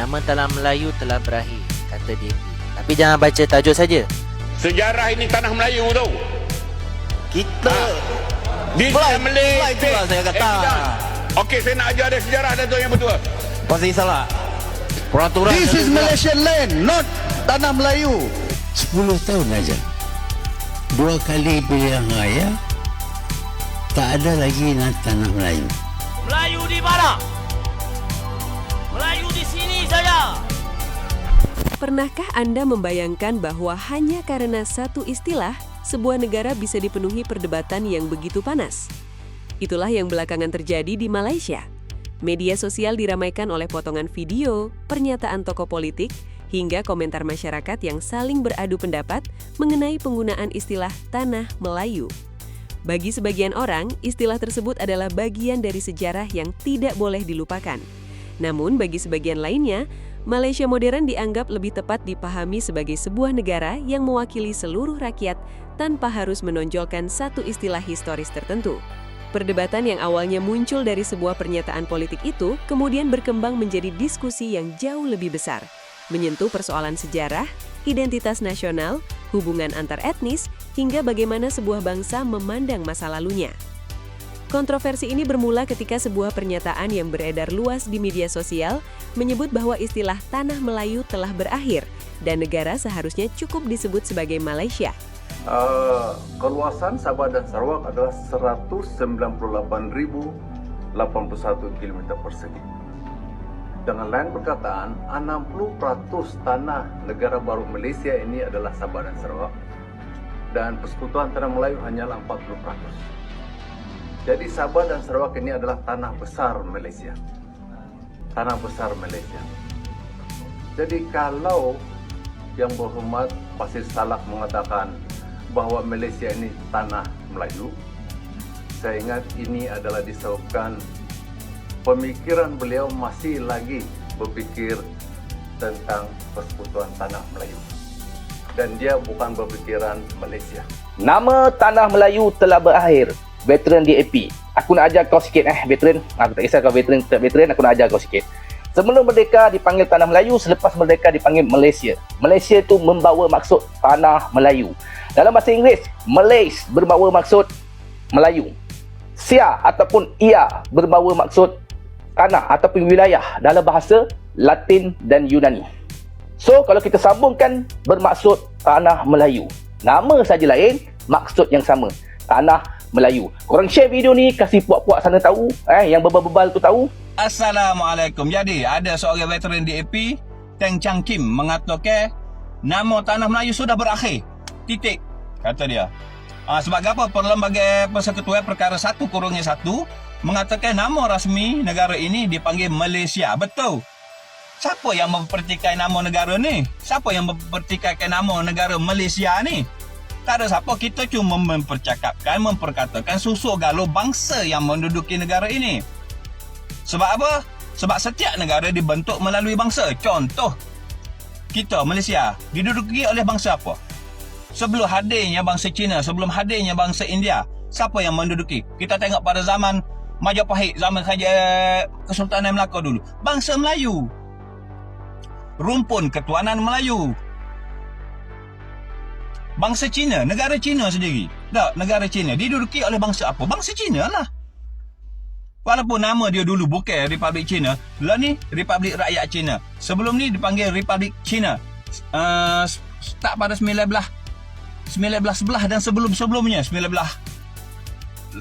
nama tanah Melayu telah berakhir, kata DAP. Tapi jangan baca tajuk saja. Sejarah ini tanah Melayu tu. Kita Di Malay itulah saya kata. Okey, saya nak ajar dia sejarah Dato' yang betul. Pasti salah. Peraturan This is Malaysian land, not tanah Melayu. 10 tahun aja. 2 kali pilihan raya, tak ada lagi tanah Melayu. Melayu di mana? Melayu di sini saja. Pernahkah Anda membayangkan bahwa hanya karena satu istilah, sebuah negara bisa dipenuhi perdebatan yang begitu panas? Itulah yang belakangan terjadi di Malaysia. Media sosial diramaikan oleh potongan video, pernyataan tokoh politik, hingga komentar masyarakat yang saling beradu pendapat mengenai penggunaan istilah tanah Melayu. Bagi sebagian orang, istilah tersebut adalah bagian dari sejarah yang tidak boleh dilupakan. Namun bagi sebagian lainnya, Malaysia modern dianggap lebih tepat dipahami sebagai sebuah negara yang mewakili seluruh rakyat tanpa harus menonjolkan satu istilah historis tertentu. Perdebatan yang awalnya muncul dari sebuah pernyataan politik itu kemudian berkembang menjadi diskusi yang jauh lebih besar, menyentuh persoalan sejarah, identitas nasional, hubungan antar etnis, hingga bagaimana sebuah bangsa memandang masa lalunya. Kontroversi ini bermula ketika sebuah pernyataan yang beredar luas di media sosial menyebut bahwa istilah tanah Melayu telah berakhir dan negara seharusnya cukup disebut sebagai Malaysia. Keluasan Sabah dan Sarawak adalah 198,081 km persegi. Dengan lain perkataan, 60% tanah negara baru Malaysia ini adalah Sabah dan Sarawak, dan persekutuan tanah Melayu hanyalah 40%. Jadi Sabah dan Sarawak ini adalah tanah besar Malaysia. Tanah besar Malaysia. Jadi kalau Yang Berhormat Pasir Salak mengatakan bahawa Malaysia ini tanah Melayu, saya ingat ini adalah disebabkan pemikiran beliau masih lagi berfikir tentang persekutuan tanah Melayu. Dan dia bukan berfikiran Malaysia. Nama tanah Melayu telah berakhir. Veteran DAP. Aku nak ajar kau sikit veteran. Aku tak kisah kau veteran tak veteran, aku nak ajar kau sikit. Sebelum merdeka dipanggil tanah Melayu, selepas merdeka dipanggil Malaysia. Malaysia itu membawa maksud tanah Melayu. Dalam bahasa Inggeris, Malays berbawa maksud Melayu. Sia ataupun ia berbawa maksud tanah ataupun wilayah dalam bahasa Latin dan Yunani. So, kalau kita sambungkan bermaksud tanah Melayu. Nama saja lain, maksud yang sama. Tanah Melayu. Korang share video ni, kasih puak-puak sana tahu, yang bebal-bebal tu tahu. Assalamualaikum. Jadi, ada seorang veteran DAP, Teng Chang Kim, mengatakan nama tanah Melayu sudah berakhir. Titik, kata dia. Sebab apa? Perlembagaan Persekutuan Perkara 1/1 mengatakan nama rasmi negara ini dipanggil Malaysia. Betul. Siapa yang mempertikaikan nama negara ni? Siapa yang mempertikaikan nama negara Malaysia ni? Tak ada siapa. Kita cuma memperkatakan susu galuh bangsa yang menduduki negara ini. Sebab apa? Sebab setiap negara dibentuk melalui bangsa. Contoh, kita Malaysia diduduki oleh bangsa apa? Sebelum hadirnya bangsa Cina, sebelum hadirnya bangsa India, siapa yang menduduki? Kita tengok pada zaman Majapahit, zaman Raja Kesultanan Melaka dulu. Bangsa Melayu. Rumpun Ketuanan Melayu. Bangsa Cina, negara Cina sendiri. Tak, negara Cina diduduki oleh bangsa apa? Bangsa Cina lah. Walaupun nama dia dulu bukan Republik Cina, lah ni Republik Rakyat Cina. Sebelum ni dipanggil Republik Cina. Start pada 1911 dan sebelum-sebelumnya 19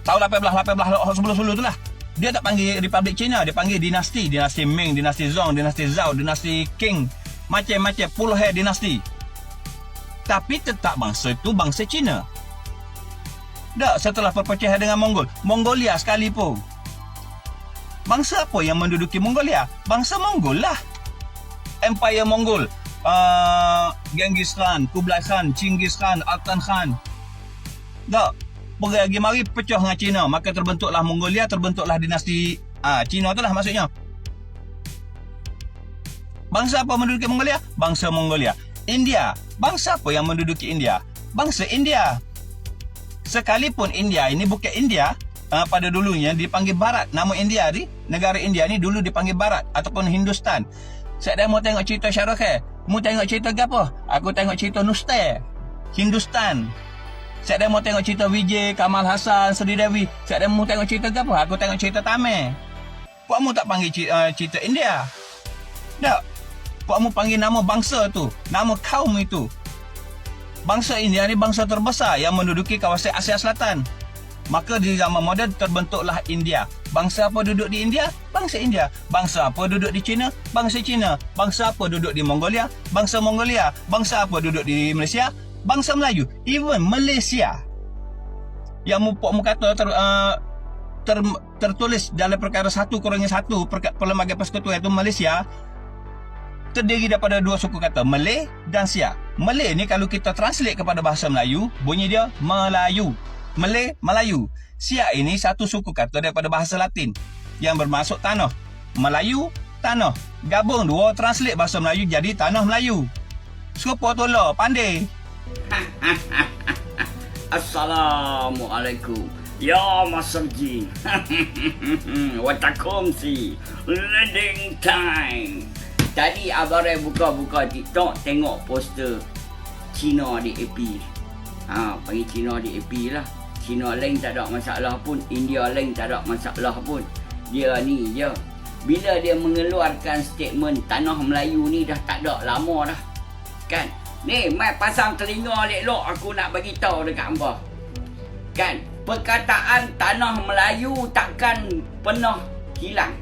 tahun 18 sebelum-sebelum itulah. Dia tak panggil Republik Cina, dia panggil dinasti Ming, dinasti Zhou, dinasti Zhao, dinasti Qing, macam-macam puluhan dinasti. Tapi tetap bangsa itu bangsa Cina. Tak, setelah perpecahan dengan Mongolia sekalipun. Bangsa apa yang menduduki Mongolia? Bangsa Mongol lah. Empire Mongol. Genghis Khan, Kublai Khan, Chinggis Khan, Altan Khan. Tak, pergi mari pecah dengan Cina, maka terbentuklah Mongolia, terbentuklah dinasti Cina tu lah maksudnya. Bangsa apa menduduki Mongolia? Bangsa Mongolia. India, bangsa apa yang menduduki India? Bangsa India. Sekalipun India ini bukan India, pada dulunya dipanggil Barat. Nama India ni, negara India ni dulu dipanggil Barat ataupun Hindustan. Saya dah mau tengok cerita Shah Rukh Khan. Mu tengok cerita apa? Aku tengok cerita Nustai, Hindustan. Saya dah mau tengok cerita Vijay, Kamal Hassan, Sri Devi. Saya dah mau tengok cerita apa? Aku tengok cerita Tamil. Puak mu tak panggil cerita India? Tak. Puak mu panggil nama bangsa tu, nama kaum itu. Bangsa India ni bangsa terbesar yang menduduki kawasan Asia Selatan. Maka di zaman moden terbentuklah India. Bangsa apa duduk di India? Bangsa India. Bangsa apa duduk di China? Bangsa China. Bangsa apa duduk di Mongolia? Bangsa Mongolia. Bangsa apa duduk di Malaysia? Bangsa Melayu. Even Malaysia. Yang mu kata tertulis dalam perkara 1/1 Perlembagaan Persekutuan itu Malaysia terdiri daripada dua suku kata, Malay dan Sia. Malay ni kalau kita translate kepada bahasa Melayu, bunyi dia Melayu. Malay, Melayu. Sia ini satu suku kata daripada bahasa Latin yang bermaksud tanah. Melayu, tanah. Gabung dua, translate bahasa Melayu jadi tanah Melayu. Serupa tolak, pandai. Assalamualaikum. Ya Masar Jin. Watakumsi. Leading time. Tadi abang buka TikTok tengok poster Cina di AP. Panggil Cina di AP lah. Cina lain tak ada masalah pun, India lain tak ada masalah pun. Dia ni je. Bila dia mengeluarkan statement tanah Melayu ni dah tak ada lama dah. Kan? Ni, mai pasang telinga elok-elok aku nak bagi tahu dekat hangpa. Kan? Perkataan tanah Melayu takkan pernah hilang.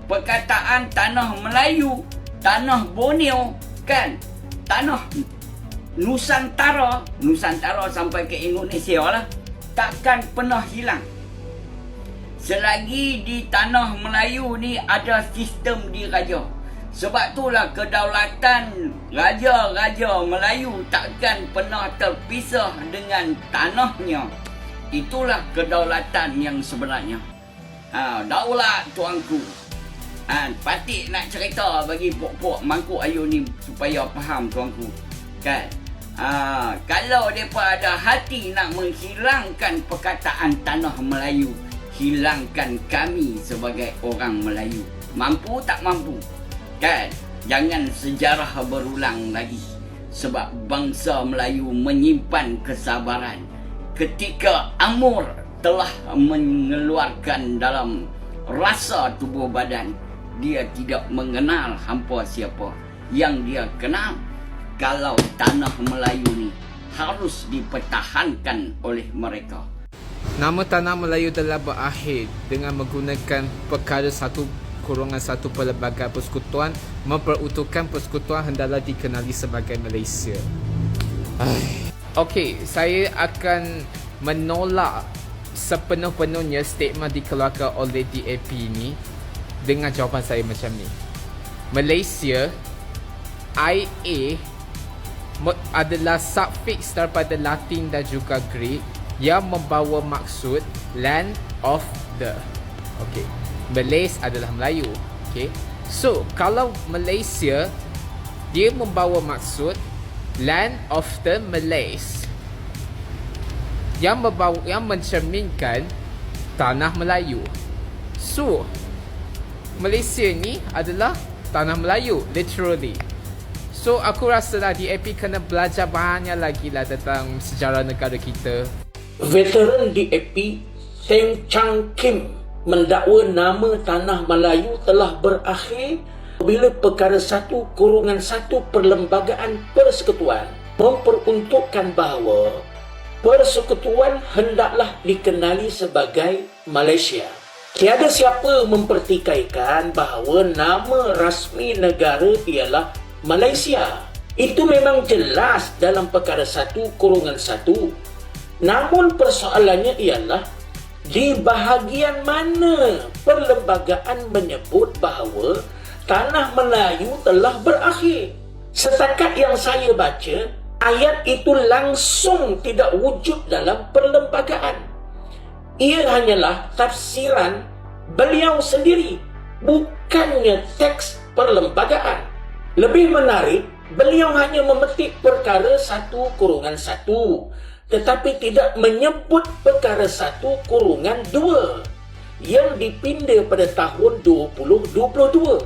Perkataan tanah Melayu, tanah Borneo, kan? Tanah Nusantara sampai ke Indonesia lah, takkan pernah hilang. Selagi di tanah Melayu ni ada sistem diraja. Sebab itulah kedaulatan raja-raja Melayu takkan pernah terpisah dengan tanahnya. Itulah kedaulatan yang sebenarnya. Daulat tuanku. Patik nak cerita bagi pok-pok mangkuk ayu ni supaya faham tuanku. Kan? Kalau mereka ada hati nak menghilangkan perkataan tanah Melayu, hilangkan kami sebagai orang Melayu. Mampu tak mampu? Kan? Jangan sejarah berulang lagi. Sebab bangsa Melayu menyimpan kesabaran. Ketika Amur telah mengeluarkan dalam rasa tubuh badan, dia tidak mengenal hampa siapa. Yang dia kenal, kalau tanah Melayu ni harus dipertahankan oleh mereka. Nama tanah Melayu telah berakhir dengan menggunakan perkara 1/1 Perlembagaan Persekutuan memperutuhkan persekutuan hendaklah dikenali sebagai Malaysia. Okey, saya akan menolak sepenuh-penuhnya statement dikeluarkan oleh DAP ni dengan jawapan saya macam ni. Malaysia, IA adalah suffix daripada Latin dan juga Greek yang membawa maksud land of the. Okey. Malays adalah Melayu. Okey. So, kalau Malaysia dia membawa maksud land of the Malays yang mencerminkan tanah Melayu. So, Malaysia ni adalah tanah Melayu literally. So aku rasa lah DAP kena belajar banyak lagi lah tentang sejarah negara kita. Veteran DAP Teng Chang Kim mendakwa nama tanah Melayu telah berakhir bila perkara 1/1 Perlembagaan Persekutuan memperuntukkan bahawa persekutuan hendaklah dikenali sebagai Malaysia. Tiada siapa mempertikaikan bahawa nama rasmi negara ialah Malaysia. Itu memang jelas dalam perkara 1/1. Namun persoalannya ialah di bahagian mana perlembagaan menyebut bahawa tanah Melayu telah berakhir. Setakat yang saya baca, ayat itu langsung tidak wujud dalam perlembagaan. Ia hanyalah tafsiran beliau sendiri, bukannya teks perlembagaan. Lebih menarik, beliau hanya memetik perkara 1/1, tetapi tidak menyebut perkara 1/2 yang dipinda pada tahun 2022.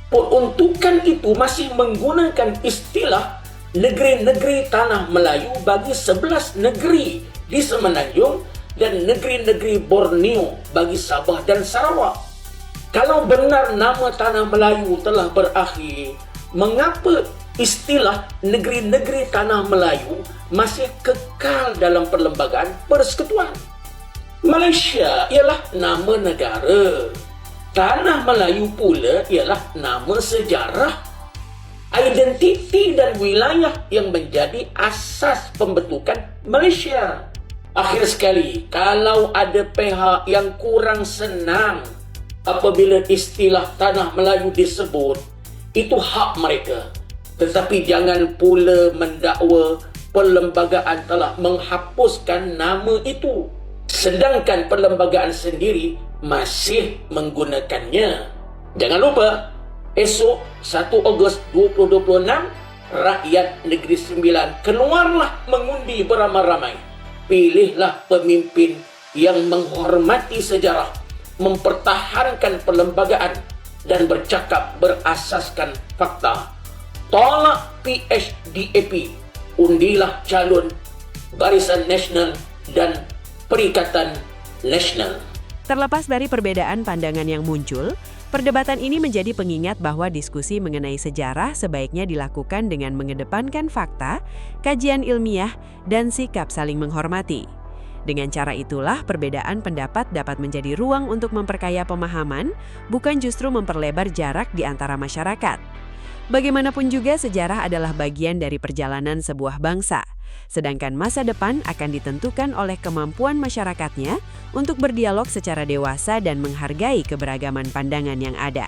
Peruntukan itu masih menggunakan istilah negeri-negeri tanah Melayu bagi 11 negeri di Semenanjung dan negeri-negeri Borneo bagi Sabah dan Sarawak. Kalau benar nama tanah Melayu telah berakhir, mengapa istilah negeri-negeri tanah Melayu masih kekal dalam Perlembagaan Persekutuan? Malaysia ialah nama negara. Tanah Melayu pula ialah nama sejarah, identiti dan wilayah yang menjadi asas pembentukan Malaysia. Akhir sekali, kalau ada pihak yang kurang senang apabila istilah Tanah Melayu disebut, itu hak mereka. Tetapi jangan pula mendakwa perlembagaan telah menghapuskan nama itu, sedangkan perlembagaan sendiri masih menggunakannya. Jangan lupa, esok 1 Ogos 2026, rakyat Negeri Sembilan keluarlah mengundi beramai-ramai. Pilihlah pemimpin yang menghormati sejarah, mempertahankan perlembagaan dan bercakap berasaskan fakta. Tolak PHDAP, undilah calon Barisan Nasional dan Perikatan Nasional. Terlepas dari perbedaan pandangan yang muncul, perdebatan ini menjadi pengingat bahwa diskusi mengenai sejarah sebaiknya dilakukan dengan mengedepankan fakta, kajian ilmiah, dan sikap saling menghormati. Dengan cara itulah perbedaan pendapat dapat menjadi ruang untuk memperkaya pemahaman, bukan justru memperlebar jarak di antara masyarakat. Bagaimanapun juga sejarah adalah bagian dari perjalanan sebuah bangsa, sedangkan masa depan akan ditentukan oleh kemampuan masyarakatnya untuk berdialog secara dewasa dan menghargai keberagaman pandangan yang ada.